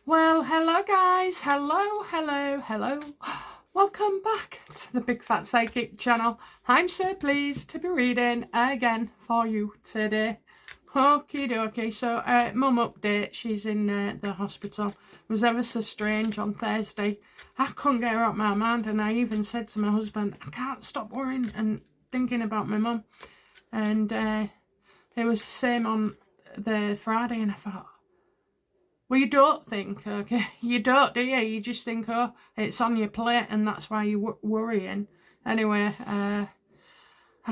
Well, hello guys, hello. Welcome back to the Big Fat Psychic channel. I'm so pleased to be reading again for you today. Okie dokie, so mum update, she's in the hospital. It was ever so strange on Thursday. I couldn't get her out my mind, and I even said to my husband, I can't stop worrying and thinking about my mum. And it was the same on the Friday, and I thought, well, you don't think, okay? You don't, do you? You just think, oh, it's on your plate and that's why you're worrying. Anyway, I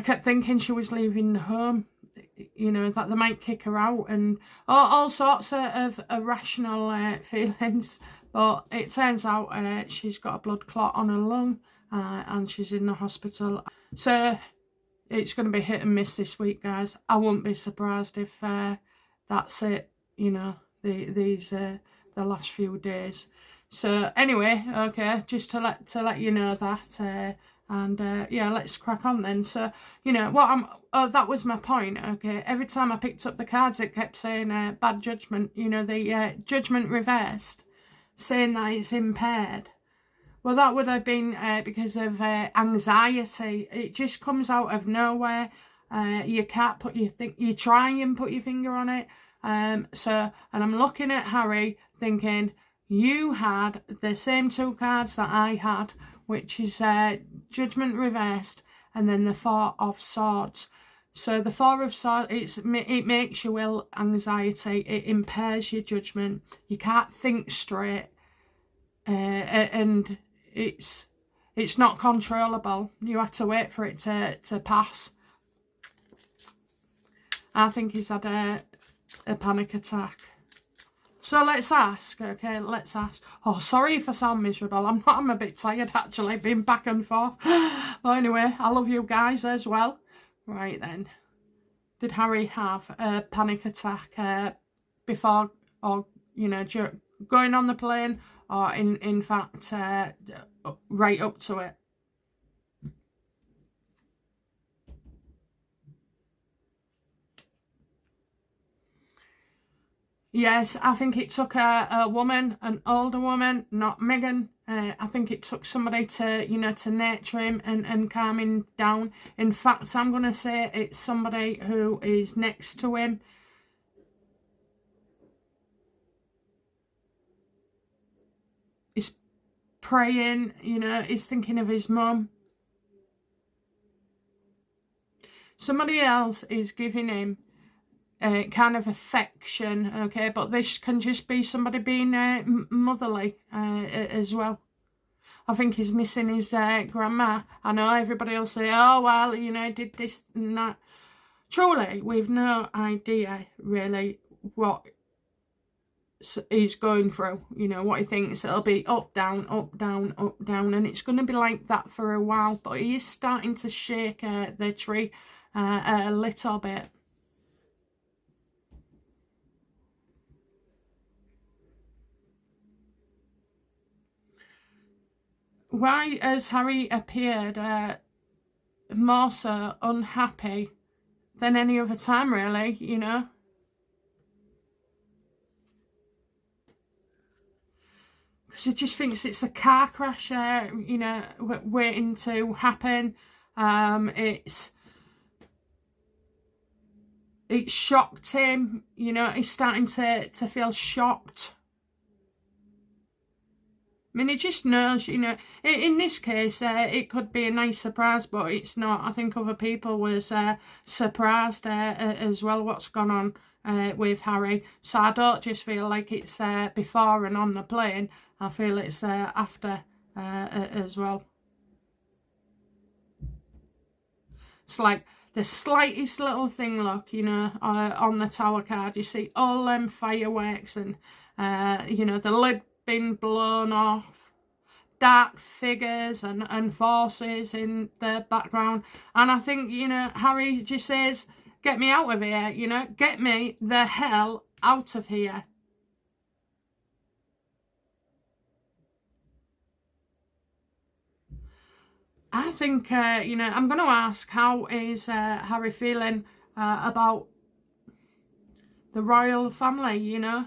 kept thinking she was leaving the home, you know, that they might kick her out and all sorts of irrational feelings. But it turns out she's got a blood clot on her lung and she's in the hospital. So it's going to be hit and miss this week, guys. I wouldn't be surprised if that's it, you know. The last few days. So anyway, okay, just to let you know that, yeah, let's crack on then. So you know what that was my point. Okay, every time I picked up the cards, it kept saying bad judgment. You know, the judgment reversed, saying that it's impaired. Well, that would have been because of anxiety. It just comes out of nowhere. You can't you try and put your finger on it. And I'm looking at Harry thinking, you had the same two cards that I had, which is Judgment Reversed and then the Four of Swords. So the Four of Swords, it makes you ill, anxiety, it impairs your judgment, you can't think straight, and it's not controllable. You have to wait for it to pass. I think he's had a panic attack. So let's ask, okay, let's ask. Oh, sorry if I sound miserable. I'm a bit tired, actually, being back and forth. But anyway, I love you guys as well. Right then. Did Harry have a panic attack before, or, you know, going on the plane, or in fact, right up to it? Yes, I think it took a woman, an older woman, not Megan. I think it took somebody to, you know, to nurture him and calm him down. In fact, I'm going to say it's somebody who is next to him. He's praying, you know, he's thinking of his mum. Somebody else is giving him kind of affection, okay, but this can just be somebody being motherly as well. I think he's missing his grandma. I know everybody will say, oh well, you know, did this and that. Truly, we've no idea really what he's going through, you know, what he thinks. It'll be up, down, up, down, up, down, and it's going to be like that for a while, but he is starting to shake the tree a little bit. Why has Harry appeared more so unhappy than any other time, really, you know? Because he just thinks it's a car crash, you know, waiting to happen. It's shocked him, you know, he's starting to feel shocked. I mean, he just knows, you know, in this case, it could be a nice surprise, but it's not. I think other people was surprised as well what's gone on with Harry. So I don't just feel like it's before and on the plane. I feel it's after as well. It's like the slightest little thing, look, you know, on the tower card, you see all them fireworks and, you know, the lid been blown off, dark figures and forces in the background, and I think, you know, Harry just says, get me out of here, you know, get me the hell out of here. I think, you know, I'm going to ask, how is Harry feeling about the royal family, you know?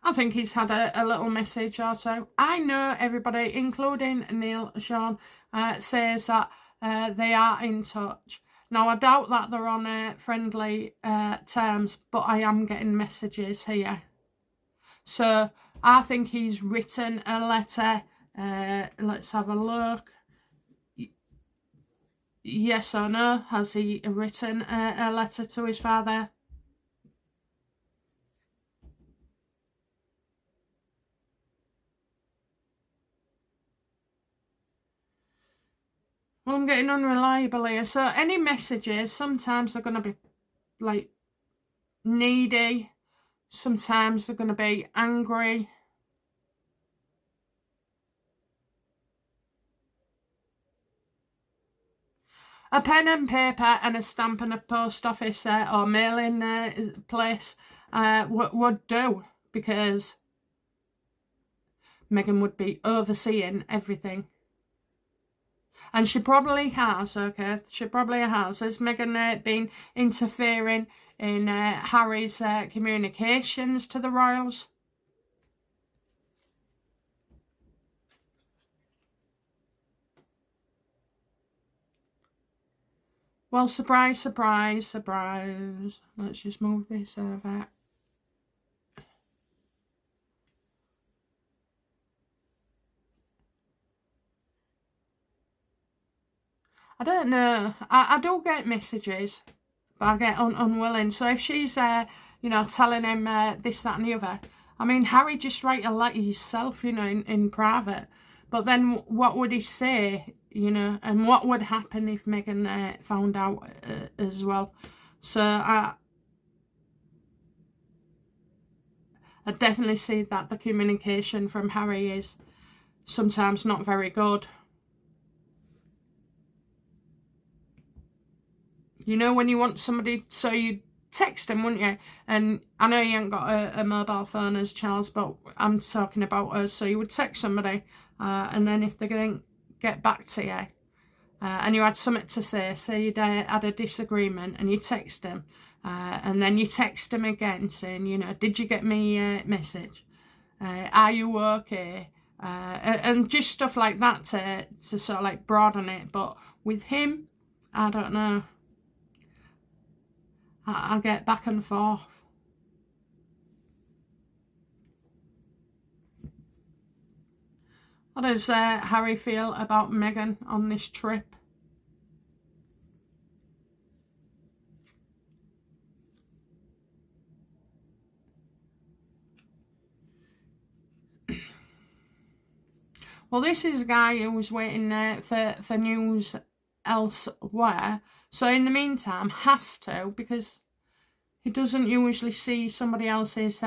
I think he's had a little message or two. I know everybody, including Neil Sean, says that they are in touch. Now, I doubt that they're on friendly terms, but I am getting messages here. So I think he's written a letter. Let's have a look. Yes or no? Has he written a letter to his father? Well, I'm getting unreliable here. So any messages, sometimes they're going to be like needy. Sometimes they're going to be angry. A pen and paper and a stamp and a post office or mailing place would do, because Meghan would be overseeing everything. And she probably has, okay? She probably has. Has Meghan been interfering in Harry's communications to the royals? Well, surprise, surprise, surprise. Let's just move this over. I don't know. I do get messages, but I get unwilling. So if she's, you know, telling him this, that and the other, I mean, Harry, just write a letter yourself, you know, in private. But then what would he say, you know, and what would happen if Meghan found out as well? So I definitely see that the communication from Harry is sometimes not very good. You know, when you want somebody, so you text them, wouldn't you? And I know you ain't got a mobile phone as Charles, but I'm talking about us. So you would text somebody, and then if they didn't get back to you, and you had something to say you'd had a disagreement, and you text them, and then you text them again saying, you know, did you get me message? Are you okay? And just stuff like that to sort of like broaden it. But with him, I don't know. I get back and forth. What does Harry feel about Meghan on this trip? Well, this is a guy who was waiting for news elsewhere. So in the meantime, has to, because he doesn't usually see somebody else's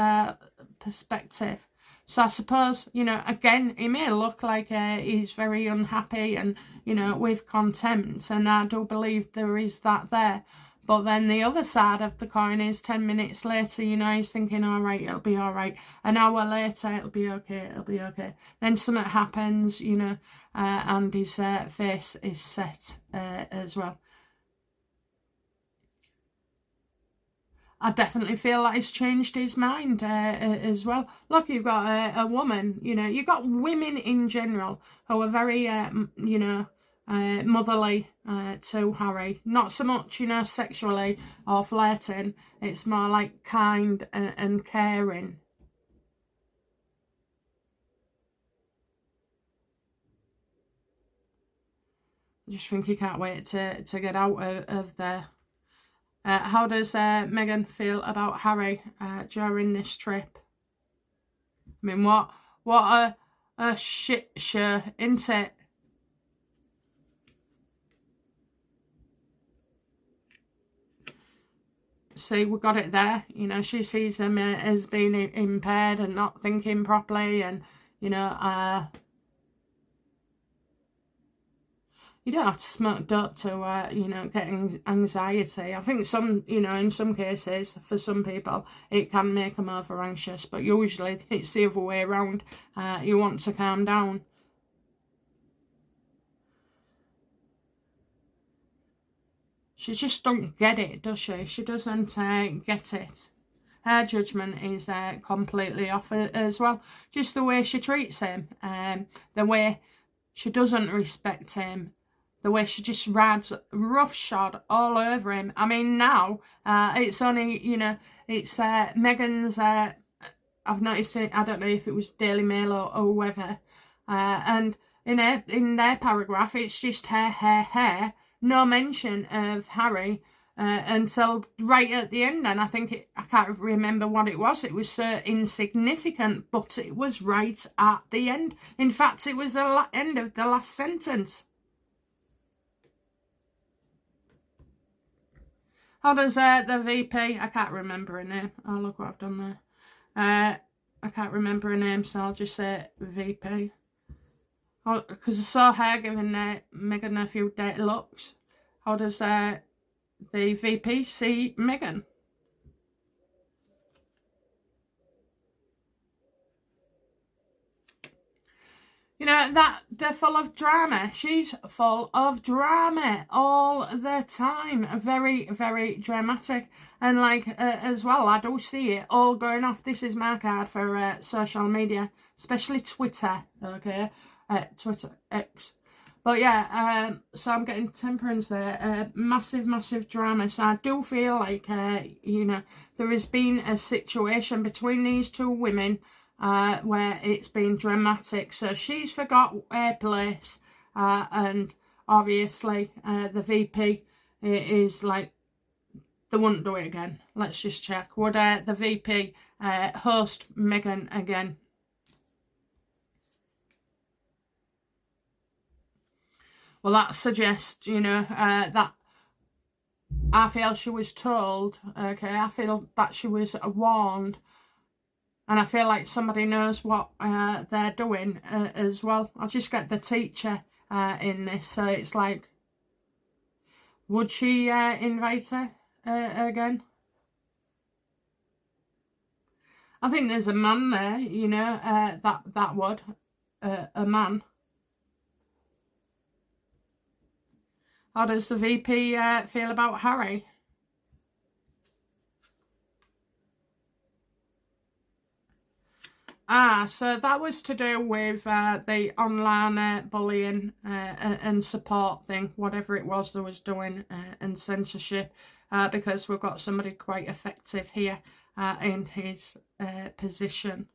perspective. So I suppose, you know, again, he may look like he's very unhappy and, you know, with contempt. And I do believe there is that there. But then the other side of the coin is 10 minutes later, you know, he's thinking, all right, it'll be all right. An hour later, it'll be okay, it'll be okay. Then something happens, you know, and his face is set as well. I definitely feel like he's changed his mind as well. Look, you've got a woman, you know, you've got women in general who are very, you know, motherly to Harry. Not so much, you know, sexually or flirting. It's more like kind and caring. I just think he can't wait to get out of there. How does Meghan feel about Harry during this trip? I mean, what a shit show, isn't it? See, we got it there. You know, she sees him as being impaired and not thinking properly, and you know, you don't have to smoke dope to, you know, get anxiety. I think some, you know, in some cases, for some people, it can make them over anxious, but usually it's the other way around. You want to calm down. She just don't get it, does she? She doesn't get it. her judgment is completely off as well. Just the way she treats him, the way she doesn't respect him, the way she just rides roughshod all over him. I mean, now it's only, you know, it's Meghans. I've noticed it. I don't know if it was Daily Mail or whoever, and in their paragraph, it's just hair. No mention of Harry until right at the end. And I think I can't remember what it was. It was so insignificant, but it was right at the end. In fact, it was the end of the last sentence. How does the VP? I can't remember her name. Oh, look what I've done there. I can't remember her name, so I'll just say VP. Because I saw her giving Meghan a few dirty looks. How does the VP see Meghan? You know, that they're full of drama. She's full of drama all the time. Very, very dramatic. And like, as well, I do see it all going off. This is my card for social media, especially Twitter, okay? Twitter, X. But yeah, so I'm getting temperance there. Massive drama. So I do feel like, you know, there has been a situation between these two women where it's been dramatic. So she's forgot her place, and obviously the VP is like, they wouldn't do it again. Let's just check. Would the VP host Meghan again? Well, that suggests, you know, that I feel she was told, okay, I feel that she was warned. And I feel like somebody knows what they're doing as well. I'll just get the teacher in this. So it's like, would she invite her again? I think there's a man there, you know, that would. A man. How does the VP feel about Harry? So that was to do with the online bullying and support thing, whatever it was they was doing, and censorship, because we've got somebody quite effective here in his position.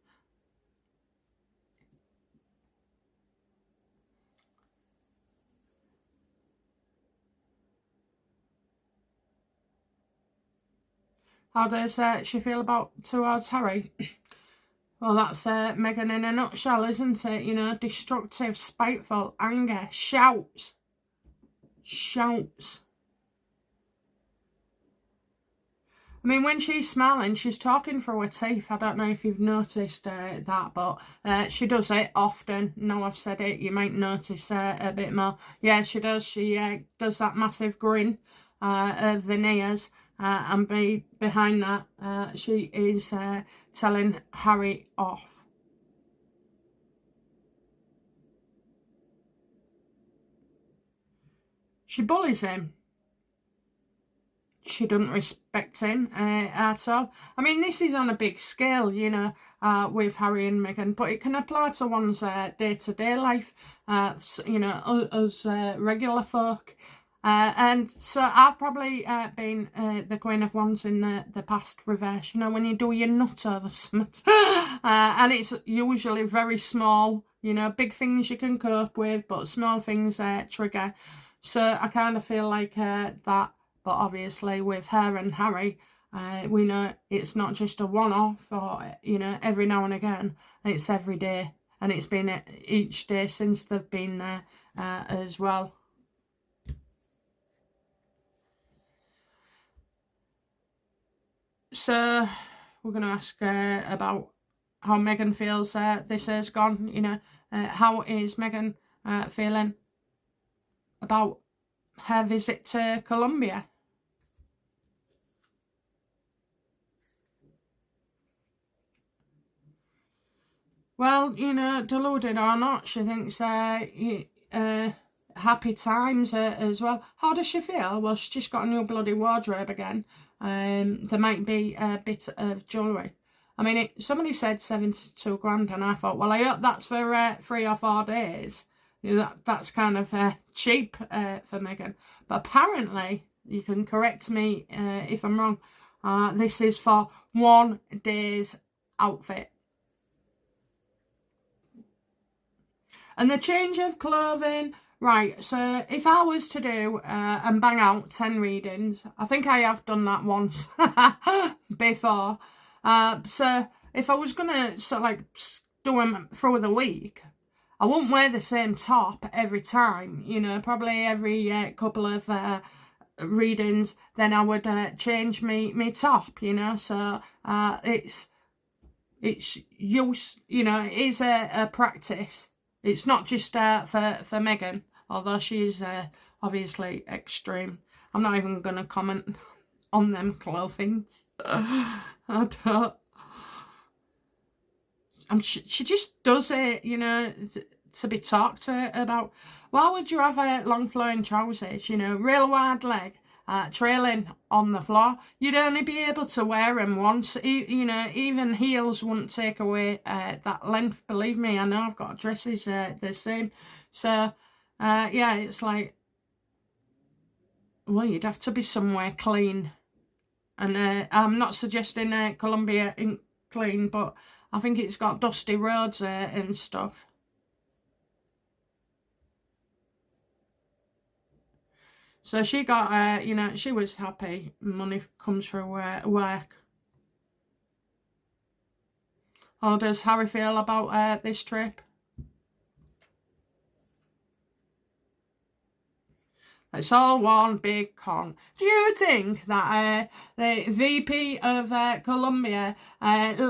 How does she feel towards Harry? Well, that's Meghan in a nutshell, isn't it? You know, destructive, spiteful, anger, shouts. I mean, when she's smiling, she's talking through her teeth. I don't know if you've noticed that, but she does it often. Now I've said it, you might notice a bit more. Yeah, she does. She does that massive grin of veneers. And behind that, she is telling Harry off. She bullies him. She doesn't respect him at all. I mean, this is on a big scale, you know, with Harry and Meghan, but it can apply to one's day-to-day life, you know, us regular folk. And so I've probably been the Queen of Wands in the past reverse, you know, when you do your nut over something. And it's usually very small, you know, big things you can cope with, but small things trigger. So I kind of feel like that, but obviously with her and Harry, we know it's not just a one-off or, you know, every now and again, it's every day. And it's been each day since they've been there as well. So we're going to ask about how Meghan feels this has gone, you know. How is Meghan feeling about her visit to Colombia? Well, you know, deluded or not, she thinks happy times as well. How does she feel? Well, she's just got a new bloody wardrobe again. There might be a bit of jewellery. I mean, somebody said 72 grand, and I thought, well, I hope that's for 3 or 4 days. You know, that's kind of cheap for Meghan. But apparently, you can correct me if I'm wrong, this is for 1 day's outfit. And the change of clothing, right, so if I was to do and bang out 10 readings, I think I have done that once before. So if I was going to sort of like do them through the week, I wouldn't wear the same top every time, you know, probably every couple of readings, then I would change me top, you know, so it's use, you know, it is a practice. It's not just for Meghan, although she's obviously extreme. I'm not even going to comment on them clothings. I don't. She just does it, you know, to be talked to about. Why would you have long flowing trousers, you know, real wide leg, trailing on the floor? You'd only be able to wear them once. You know, even heels wouldn't take away that length. Believe me, I know I've got dresses the same. So, yeah, it's like, well, you'd have to be somewhere clean. And I'm not suggesting Columbia ain't clean, but I think it's got dusty roads and stuff. So she got, you know, she was happy. Money comes through work. How does Harry feel about this trip? It's all one big con. Do you think that the VP of Columbia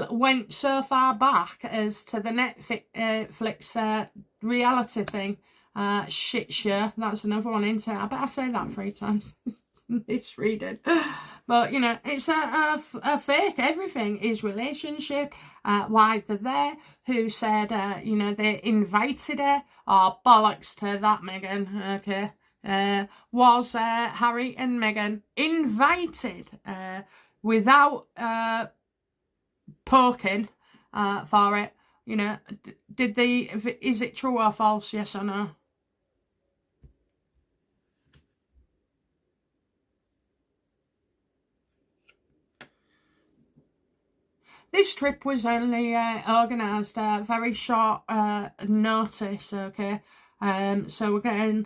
went so far back as to the Netflix reality thing? Shit show. That's another one, isn't it? I bet I say that 3 times. Misreading. But, you know, it's a fake. Everything is relationship. Why they're there. Who said, you know, they invited her. Oh, bollocks to that, Meghan. Okay. Was Harry and Meghan invited without poking for it? You know, did they? Is it true or false? Yes or no? This trip was only organised very short notice. Okay, so we're getting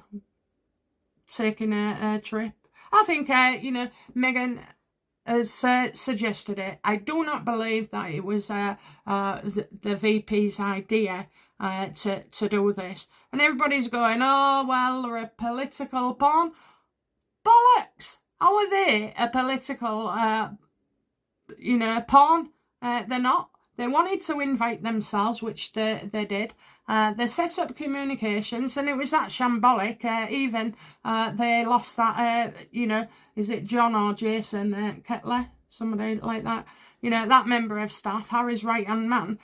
taking a trip. I think, you know, Meghan has suggested it. I do not believe that it was the VP's idea to do this. And everybody's going, oh, well, they're a political pawn. Bollocks! How are they a political, you know, pawn? They're not. They wanted to invite themselves, which they did. They set up communications, and it was that shambolic. Even they lost that, you know, is it John or Jason Kettler? Somebody like that. You know, that member of staff, Harry's right-hand man.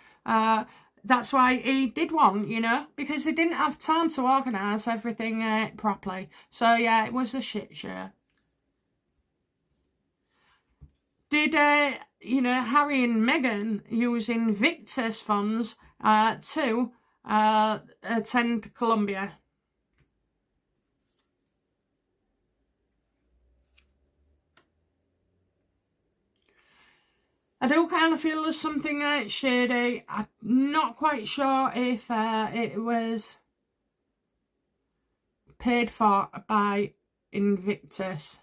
That's why he did one, you know, because they didn't have time to organise everything properly. So, yeah, it was a shit show. Did, you know, Harry and Meghan use Invictus funds to attend Columbia? I do kind of feel there's something shady. I'm not quite sure if it was paid for by Invictus.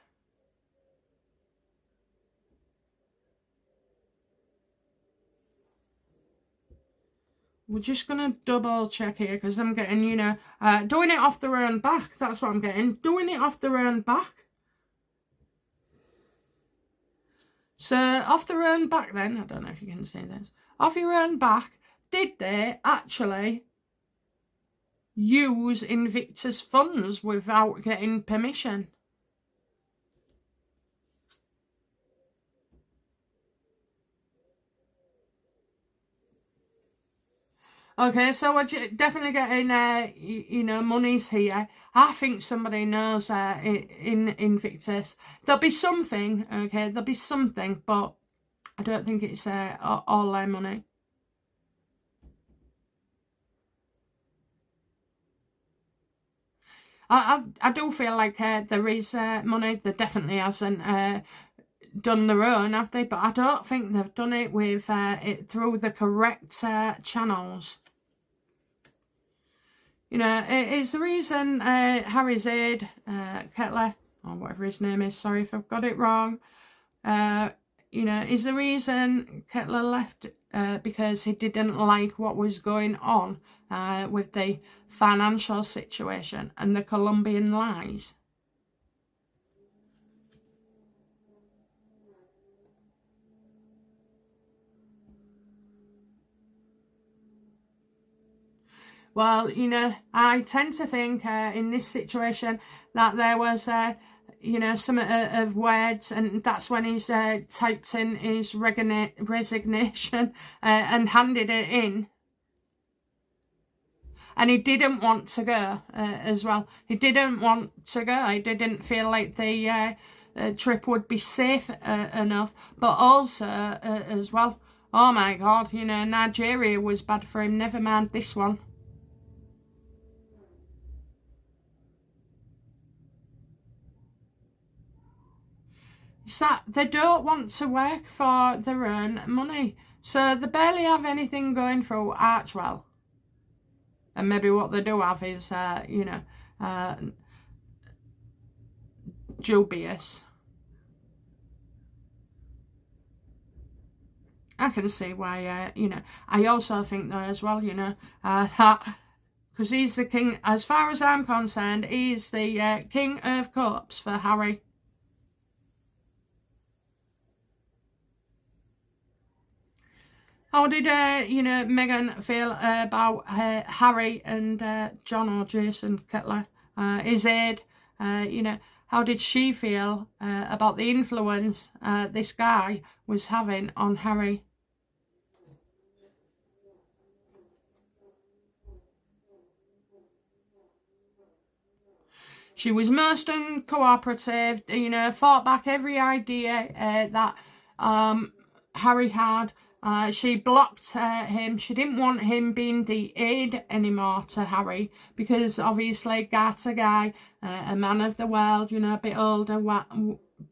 We're just going to double check here because I'm getting, you know, doing it off their own back. That's what I'm getting. Doing it off their own back. So, off their own back then, I don't know if you can see this. Off your own back, did they actually use Invictus funds without getting permission? Okay, so we're definitely getting, you know, monies here. I think somebody knows in Invictus. There'll be something, okay, there'll be something, but I don't think it's all their money. I do feel like there is money. There definitely hasn't done their own, have they? But I don't think they've done it with it through the correct channels. You know, it's the reason Harry's aide, Kettler, or whatever his name is, sorry if I've got it wrong, you know, is the reason Kettler left because he didn't like what was going on with the financial situation and the Colombian lies. Well, you know, I tend to think in this situation that there was, you know, some of words, and that's when he's typed in his resignation and handed it in. And he didn't want to go as well. He didn't want to go. He didn't feel like the trip would be safe enough. But also, as well, oh my God, you know, Nigeria was bad for him. Never mind this one. It's that they don't want to work for their own money. So they barely have anything going through Archwell. And maybe what they do have is, you know, dubious. I can see why, you know, I also think though as well, you know, that, because he's the king, as far as I'm concerned, he's the king of cups for Harry. How did, you know, Meghan feel about Harry and John or Jason Kettler, his aide? You know, how did she feel about the influence this guy was having on Harry? She was most uncooperative, you know, fought back every idea that Harry had. She blocked him. She didn't want him being the aide anymore to Harry because obviously Garter guy, a man of the world, you know, a bit older,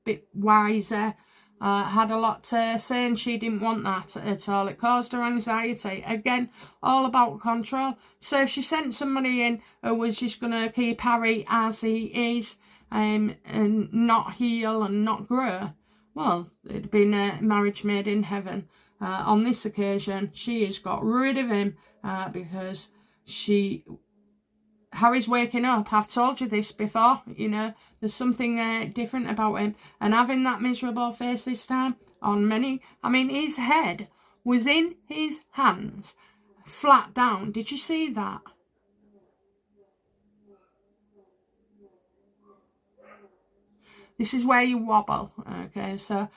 bit wiser, had a lot to say, and she didn't want that at all. It caused her anxiety. Again, all about control. So if she sent somebody in who was just going to keep Harry as he is and not heal and not grow, well, it'd been a marriage made in heaven. On this occasion, she has got rid of him because Harry's waking up. I've told you this before, you know, there's something different about him. And having that miserable face this time on many, I mean, his head was in his hands, flat down. Did you see that? This is where you wobble, okay? So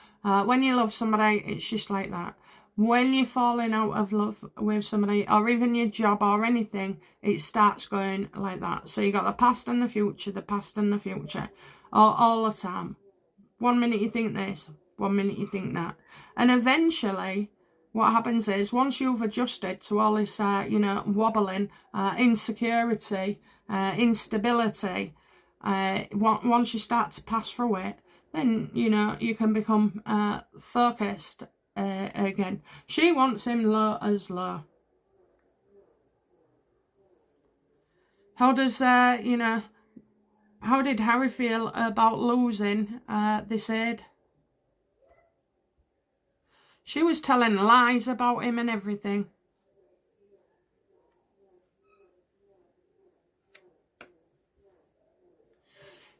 when you love somebody, it's just like that. When you're falling out of love with somebody, or even your job or anything, it starts going like that. So you got the past and the future, all the time. 1 minute you think this, 1 minute you think that. And eventually, what happens is, once you've adjusted to all this, you know, wobbling, insecurity, instability, once you start to pass through it, then, you know, you can become focused again. She wants him low as low. How does, you know, how did Harry feel about losing this aide? She was telling lies about him and everything.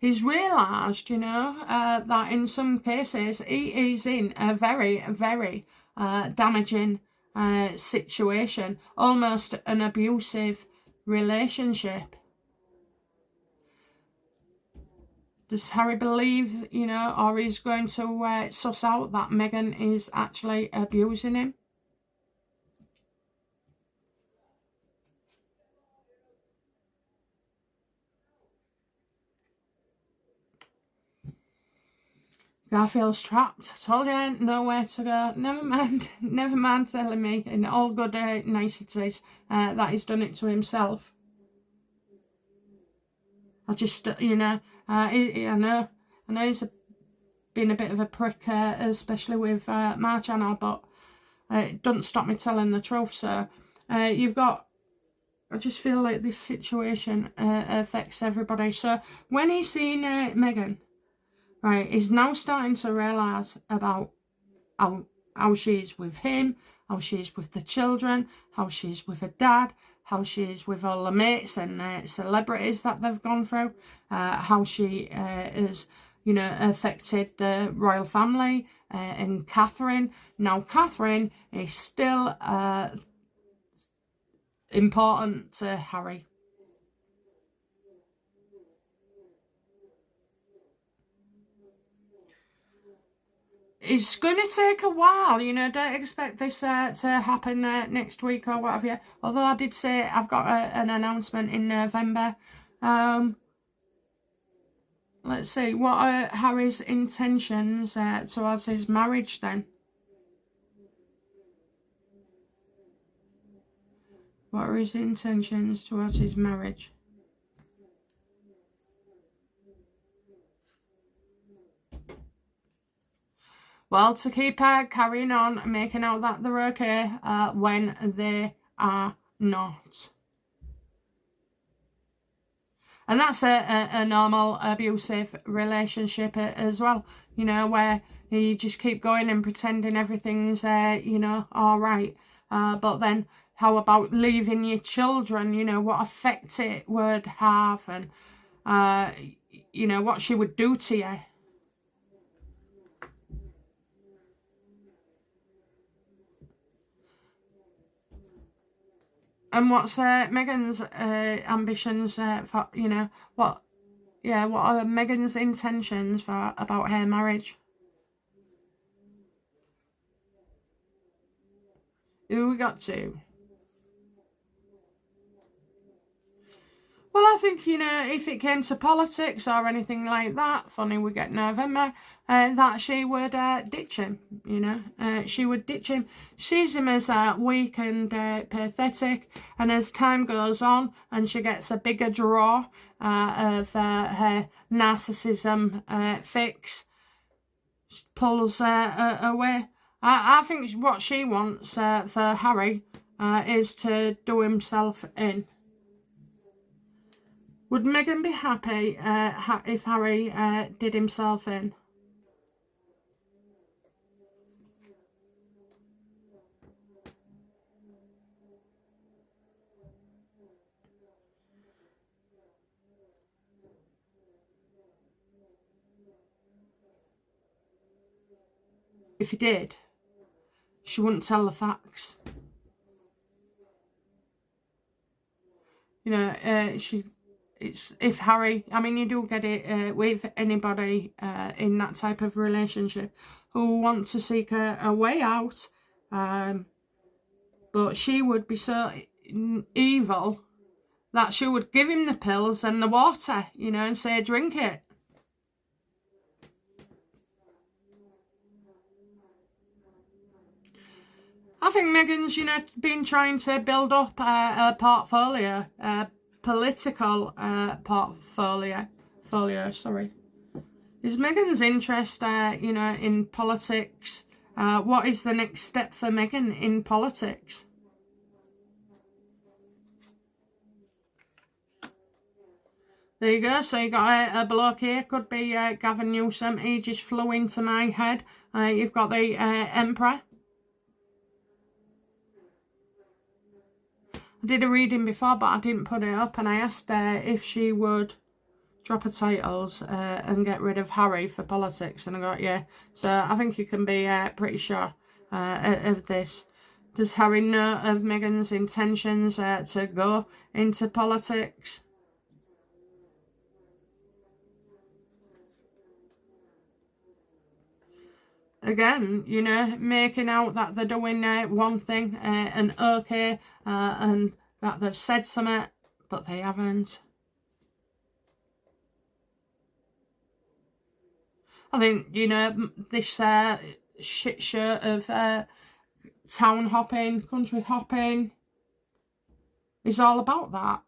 He's realised, you know, that in some cases he is in a very, very damaging situation, almost an abusive relationship. Does Harry believe, you know, or he's going to suss out that Meghan is actually abusing him? Guy feels trapped. I told you, nowhere to go. Never mind telling me in all good niceties that he's done it to himself. I just, you know, I know he's been a bit of a prick, especially with my channel, but it doesn't stop me telling the truth. So you've got, I just feel like this situation affects everybody. So when he's seen Meghan, right, he's now starting to realise about how she's with him, how she's with the children, how she's with her dad, how she's with all the mates and celebrities that they've gone through, how she has, you know, affected the royal family and Catherine. Now, Catherine is still important to Harry. It's going to take a while, you know, don't expect this to happen next week or whatever. Although I did say I've got an announcement in November. Let's see, what are Harry's intentions towards his marriage then? What are his intentions towards his marriage? Well, to keep carrying on, making out that they're okay when they are not. And that's a normal abusive relationship as well, you know, where you just keep going and pretending everything's, you know, all right. But then how about leaving your children, you know, what effect it would have and, you know, what she would do to you. And what's Megan's ambitions for, you know, what are Megan's intentions for about her marriage? Who we got to? Well, I think, you know, if it came to politics or anything like that, funny we get November, that she would ditch him, you know. She would ditch him, sees him as weak and pathetic, and as time goes on and she gets a bigger draw of her narcissism fix, pulls away. I think what she wants for Harry is to do himself in. Would Meghan be happy if Harry did himself in? If he did, she wouldn't tell the facts. You know, it's if Harry, I mean, you do get it with anybody in that type of relationship who want to seek a way out, but she would be so evil that she would give him the pills and the water, you know, and say, drink it. I think Meghan's, you know, been trying to build up a portfolio, political portfolio, sorry. Is Meghan's interest, you know, in politics? What is the next step for Meghan in politics? There you go. So you got a bloke here. Could be Gavin Newsom. He just flew into my head. You've got the Emperor. I did a reading before, but I didn't put it up, and I asked her if she would drop her titles and get rid of Harry for politics, and I got, yeah. So I think you can be pretty sure of this. Does Harry know of Meghan's intentions to go into politics? Again, you know, making out that they're doing one thing and okay, and that they've said something, but they haven't. I think, you know, this shit shirt of town hopping, country hopping is all about that.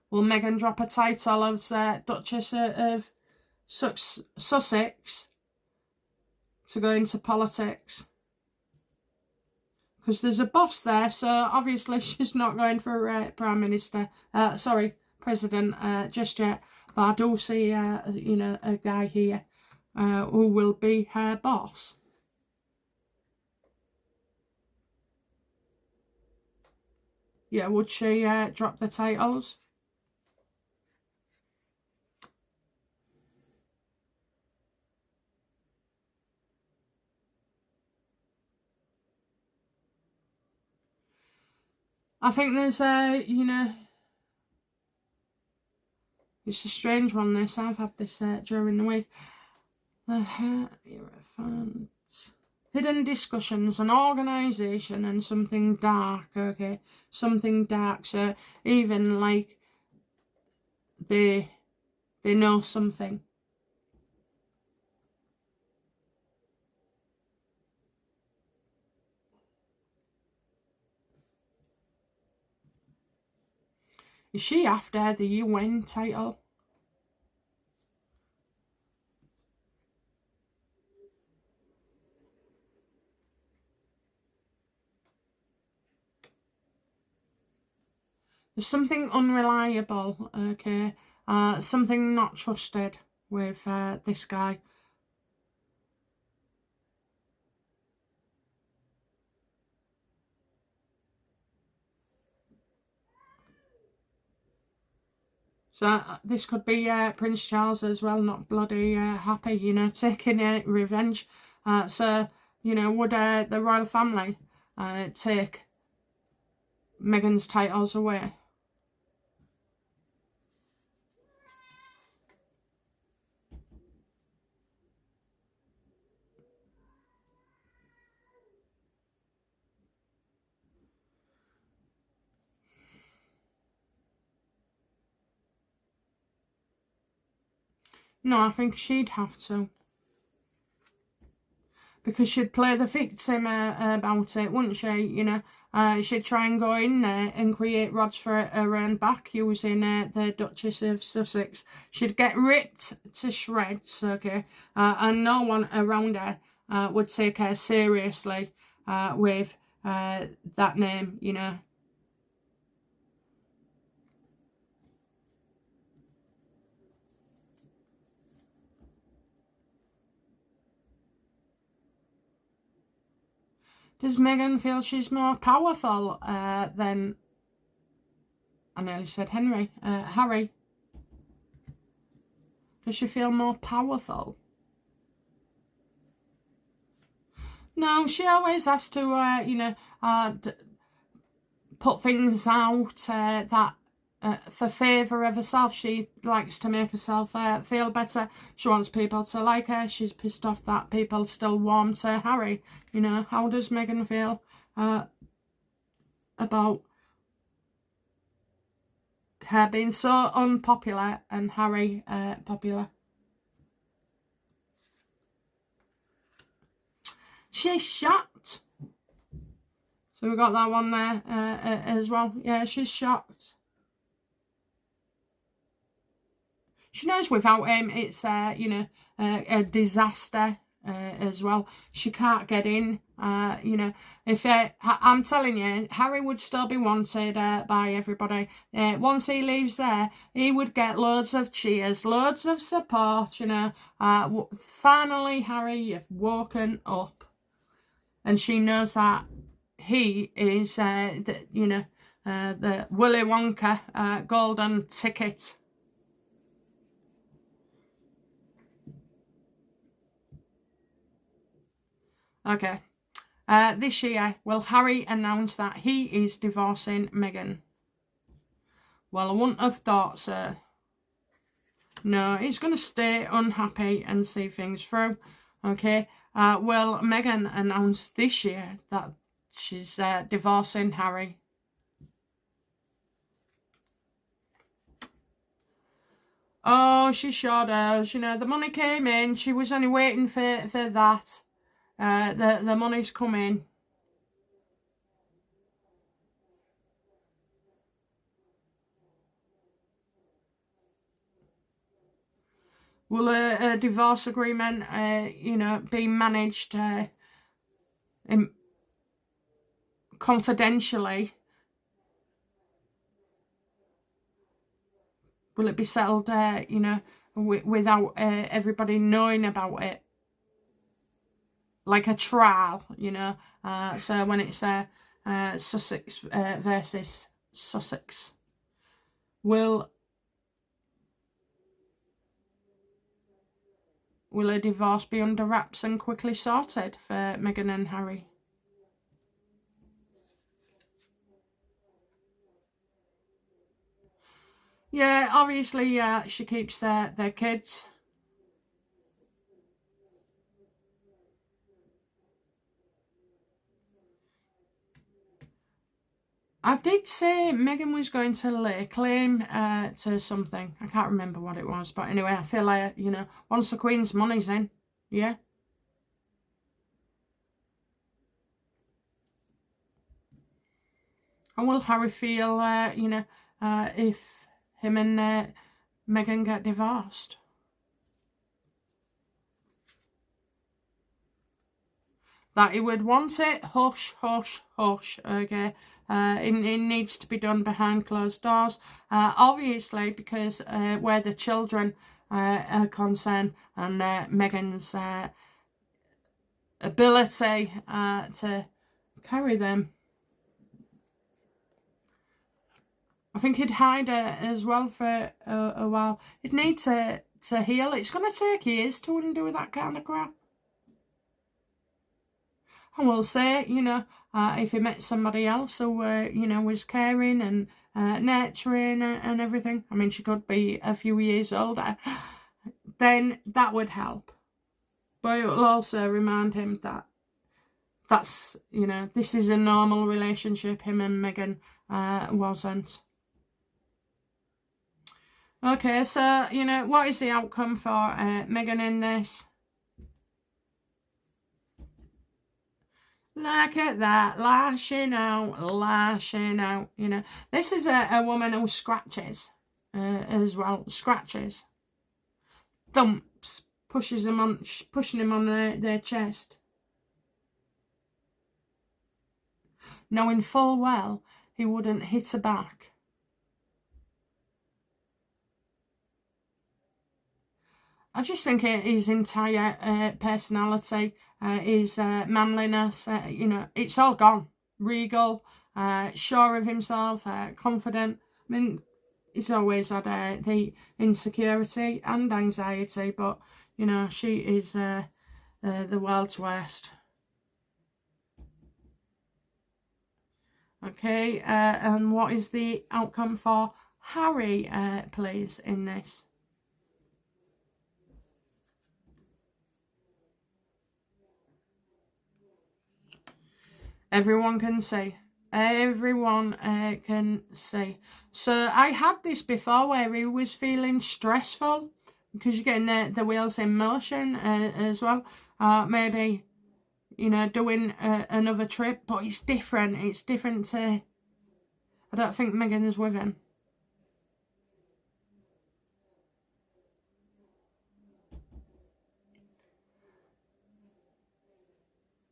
Will Meghan drop a title as Duchess of Sussex to go into politics? Because there's a boss there, so obviously she's not going for Prime Minister. Sorry, President just yet. But I do see, you know, a guy here who will be her boss. Yeah, would she drop the titles? I think there's you know, it's a strange one, this. I've had this during the week. Hidden discussions, an organisation and something dark, okay? Something dark, so even like they know something. Is she after the UN title? There's something unreliable, okay? Something not trusted with this guy. So this could be Prince Charles as well, not bloody happy, you know, taking revenge. So, you know, would the royal family take Meghan's titles away? No, I think she'd have to. Because she'd play the victim about it, wouldn't she? You know, she'd try and go in there and create rods for her own back using the Duchess of Sussex. She'd get ripped to shreds, okay? And no one around her would take her seriously with that name, you know. Does Meghan feel she's more powerful than, I nearly said Harry. Does she feel more powerful? No, she always has to, you know, put things out that for favour of herself. She likes to make herself feel better. She wants people to like her. She's pissed off that people still warm to Harry. You know, how does Meghan feel about her being so unpopular and Harry popular? She's shocked. So we got that one there as well. Yeah, she's shocked. She knows without him it's, you know, a disaster as well. She can't get in, you know. If I'm telling you, Harry would still be wanted by everybody. Once he leaves there, he would get loads of cheers, loads of support, you know. Finally, Harry, you've woken up. And she knows that he is, you know, the Willy Wonka golden ticket. Okay. This year, will Harry announce that he is divorcing Meghan? Well, I wouldn't have thought so. No, he's going to stay unhappy and see things through. Okay. Will Meghan announce this year that she's divorcing Harry? Oh, she sure does. You know, the money came in. She was only waiting for that. The money's come in. Will a divorce agreement, you know, be managed confidentially? Will it be settled, you know, without everybody knowing about it? Like a trial, you know. So when it's Sussex versus Sussex, will a divorce be under wraps and quickly sorted for Meghan and Harry? Yeah, obviously, she keeps their kids. I did say Meghan was going to lay claim to something. I can't remember what it was. But anyway, I feel like, you know, once the Queen's money's in, yeah. And will Harry feel, you know, if him and Meghan get divorced? That he would want it, hush, hush, hush, okay? It needs to be done behind closed doors. Obviously, because where the children are concerned and Meghan's ability to carry them. I think he'd hide her as well for a while. He'd need to heal. It's going to take years to undo that kind of crap. And we'll say, you know, if he met somebody else who, you know, was caring and nurturing and everything. I mean, she could be a few years older. Then that would help. But it will also remind him that that's, you know, this is a normal relationship. Him and Meghan wasn't. Okay, so, you know, what is the outcome for Meghan in this? Look at that, lashing out, you know. This is a woman who scratches as well, scratches, thumps, pushing him on their chest. Knowing full well he wouldn't hit her back. I just think his entire personality, his manliness, you know, it's all gone. Regal, sure of himself, confident. I mean, he's always had the insecurity and anxiety, but, you know, she is the world's worst. Okay, and what is the outcome for Harry, please, in this? Everyone can see. Everyone can see. So I had this before where he was feeling stressful because you're getting the wheels in motion as well. Maybe, you know, doing another trip, but it's different. It's different to... I don't think Megan's with him.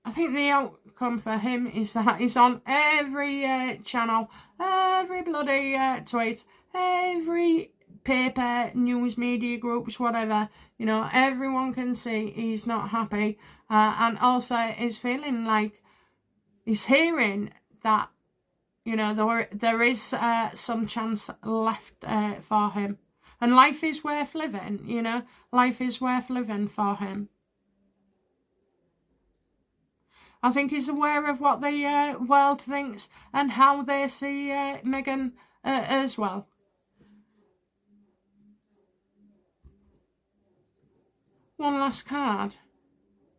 I think the outcome for him is that he's on every channel, every bloody tweet, every paper, news, media groups, whatever. You know, everyone can see he's not happy. And also is feeling like he's hearing that, you know, there is some chance left for him. And life is worth living, you know. Life is worth living for him. I think he's aware of what the world thinks and how they see Meghan as well. One last card.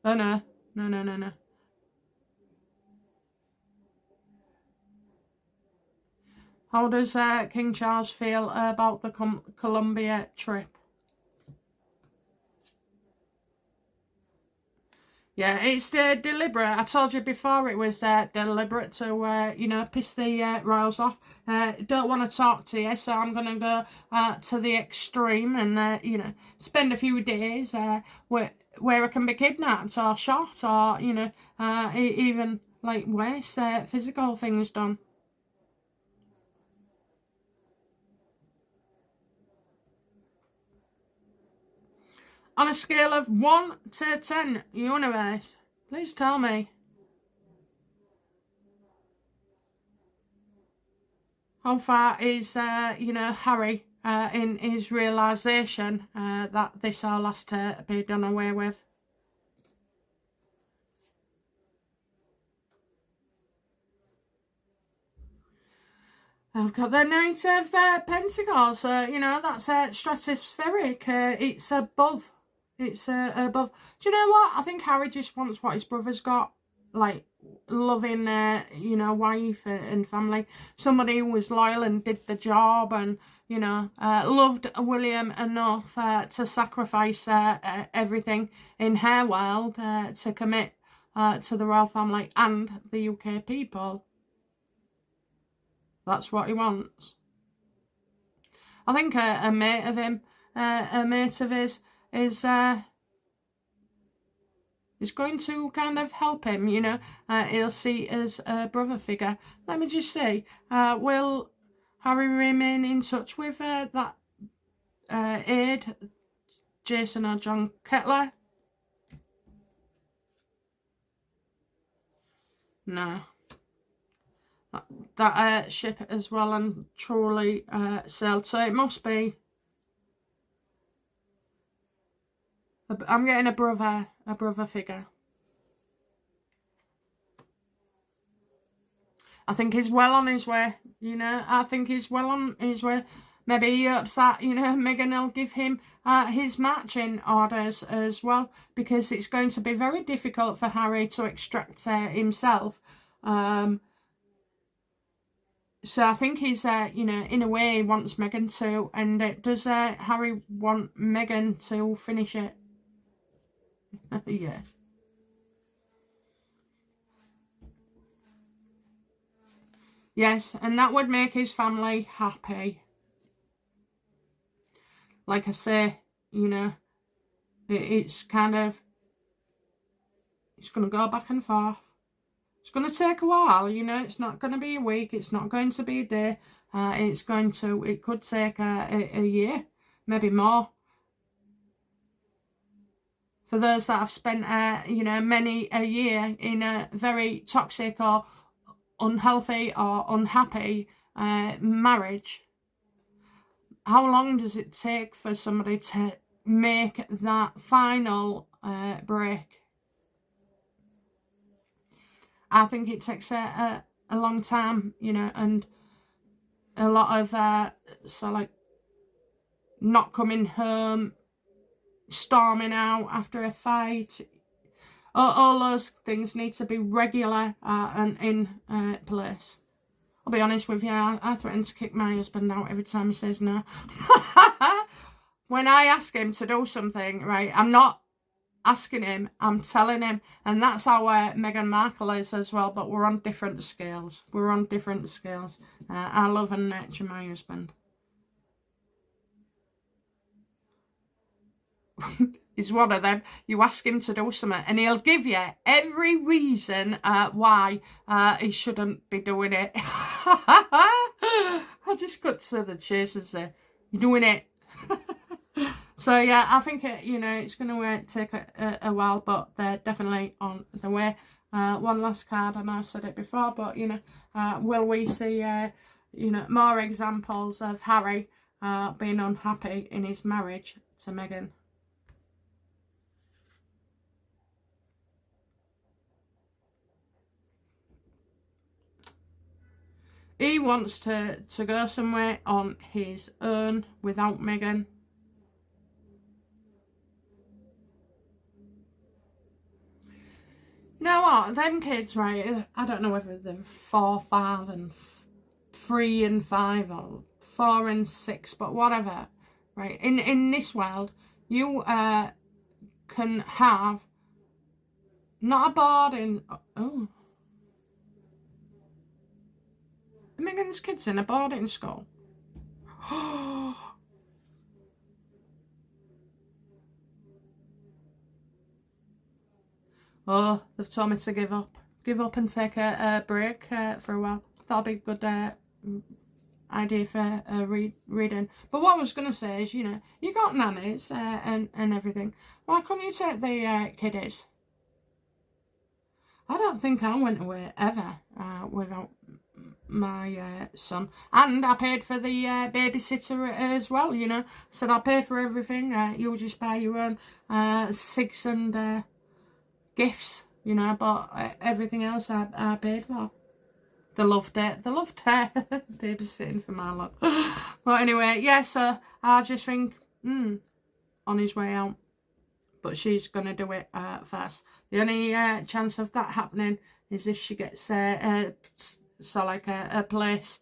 Oh, no. No. How does King Charles feel about the Colombia trip? Yeah, it's deliberate. I told you before it was deliberate to, you know, piss the royals off. Don't want to talk to you, so I'm going to go to the extreme and, you know, spend a few days where I can be kidnapped or shot or, you know, even, like, worse, physical things done. On a scale of 1 to 10, universe, please tell me. How far is, you know, Harry in his realisation that this all has to be done away with? I've got the Knight of Pentacles. You know, that's stratospheric. It's above. It's above. Do you know what? I think Harry just wants what his brother's got. Like, loving, you know, wife and family. Somebody who was loyal and did the job and, you know, loved William enough to sacrifice everything in her world to commit to the royal family and the UK people. That's what he wants. I think a mate of him, a mate of his, is going to kind of help him, you know. He'll see as a brother figure. Let me just say, will Harry remain in touch with that aide, Jason or John Kettler? No. That ship as well and truly sailed. So it must be. I'm getting a brother figure. I think he's well on his way. You know, I think he's well on his way. Maybe he hopes that, you know, Meghan will give him his marching orders as well, because it's going to be very difficult for Harry to extract himself. So I think he's, you know, in a way, he wants Meghan to. And does Harry want Meghan to finish it? Yeah. Yes, and that would make his family happy. Like I say, you know, it's kind of, it's going to go back and forth. It's going to take a while, you know. It's not going to be a week. It's not going to be a day. It could take a year, maybe more. For those that have spent, you know, many a year in a very toxic or unhealthy or unhappy marriage, how long does it take for somebody to make that final break? I think it takes a long time, you know, and a lot of so like not coming home, storming out after a fight. All those things need to be regular and in place. I'll be honest with you, I threaten to kick my husband out every time he says no. When I ask him to do something, right, I'm not asking him, I'm telling him. And that's how Meghan Markle is as well, but we're on different scales. We're on different scales. I love and nurture my husband. He's one of them. You ask him to do something and he'll give you every reason why he shouldn't be doing it. I just cut to the chase and say, you're doing it. So yeah, I think you know, it's going to take a while, but they're definitely on the way. One last card, I know I said it before, but you know, will we see you know, more examples of Harry being unhappy in his marriage to Meghan? He wants to go somewhere on his own without Meghan. You know what? Them kids, right? I don't know whether they're 4, 5 and 3 and 5 or 4 and 6, but whatever. Right? In this world, you can have Not a boarding... Oh. Are Megan's kids in a boarding school? Oh, they've told me to give up. Give up and take a break for a while. That'll be a good idea for reading. But what I was going to say is, you know, you got nannies and everything. Why couldn't you take the kiddies? I don't think I went away ever without my son. And I paid for the babysitter as well, you know. Said I'll pay for everything. You'll just buy your own cigs and gifts, you know. But everything else I paid for. They loved it. They loved her babysitting for my lot. But anyway, yeah, so I just think, on his way out. But she's going to do it first. The only chance of that happening is if she gets a place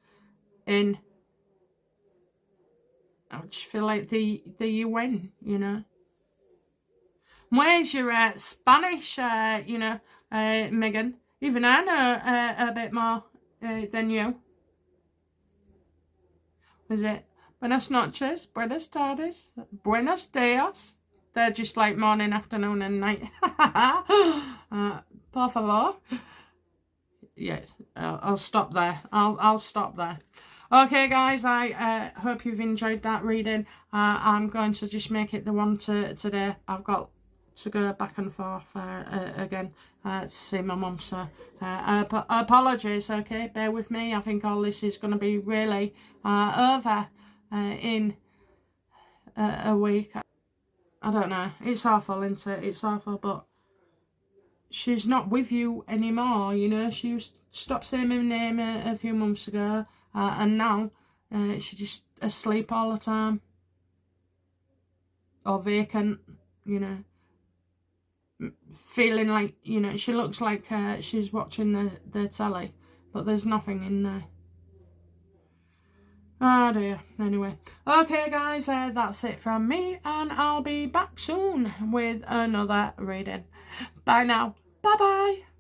in, I just feel like the UN, you know. Where's your Spanish, you know, Megan? Even I know a bit more than you. Was it buenas noches, buenas tardes, buenos dias? They're just like morning, afternoon and night. Por favor. Yeah, I'll stop there. I'll stop there. Okay, guys, I hope you've enjoyed that reading. I'm going to just make it the one today. I've got to go back and forth again to see my mum, so apologies. Okay, bear with me. I think all this is going to be really over in a week. I don't know. It's awful, isn't it? It's awful, but she's not with you anymore, you know. She stopped saying my name a few months ago, and now she's just asleep all the time. Or vacant, you know. Feeling like, you know, she looks like she's watching the telly, but there's nothing in there. Oh dear. Anyway, okay guys, that's it from me, and I'll be back soon with another reading. Bye now. Bye bye.